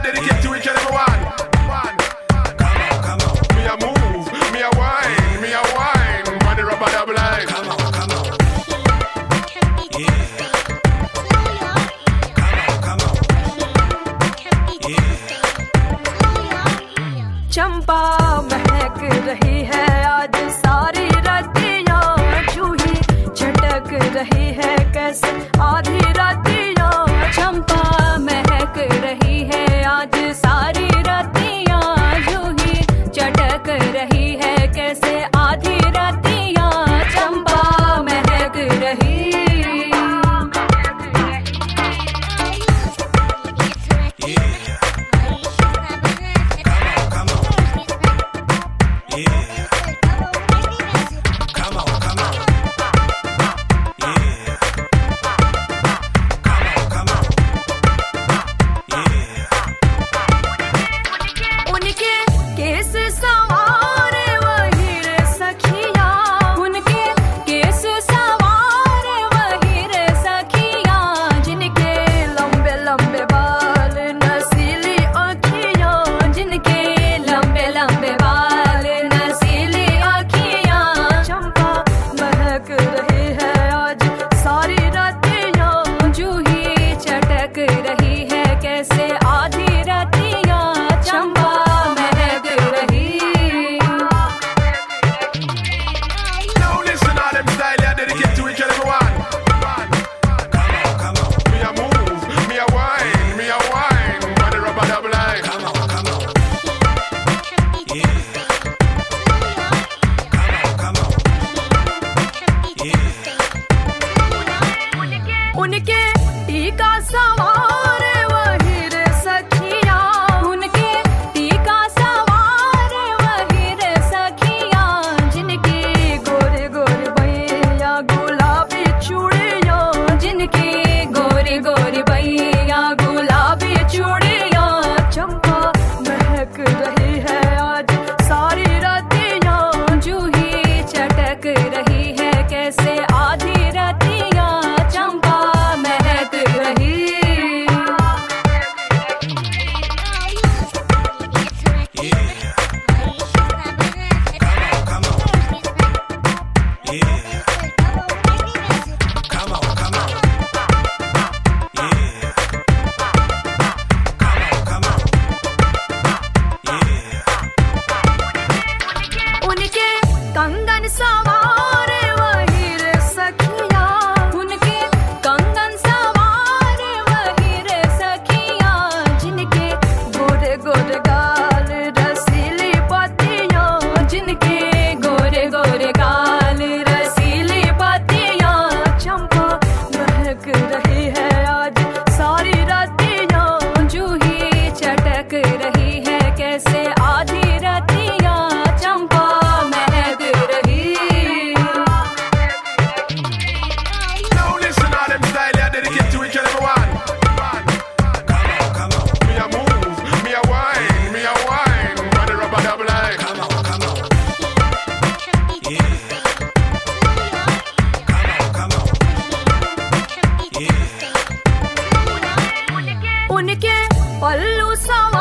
dedicate to each and every one. Come on. Me a move, me a wine, body rubber double line. Come on. Yeah. Come on. Yeah. चंपा महक रही है आज सारी रातियां, जूही झटक रही है कैसे आधी रातियां। चंपा महक रही है आज सारी रातियां, जूही झटक रही है कैसे आधी रातियां। चंपा महक रही उनके टीका सवार वही रे सखिया, उनके टीका सवार वही रे सखिया। जिनके गोरे गोरे भैया गुलाबी चूड़िया, जिनके गोरे गोरे भैया गुलाबी चूड़िया। चंपा महक रही है आज सारी रातियां, जूही चटक रही है कैसे आधी रातियां। चंपा महक रही उनके कंगन सवार वही रे सखिया, उनके कंगन सवार वही रे सखिया। जिनके गोरे गोरे गाल रसीली पतियां, जिनके गोरे गोरे गाल रसीली पतियां। चंपा महक रही है आज सारी रातियां, जूही चटक रही है कैसे आधी रातियां। चंपा महक रही Now listen all them style, I dedicate to each and every one. Come on. Me a move, me a wine, body rubber double line. Come on. Yeah. Come on. Yeah. उनके पल्लू सवार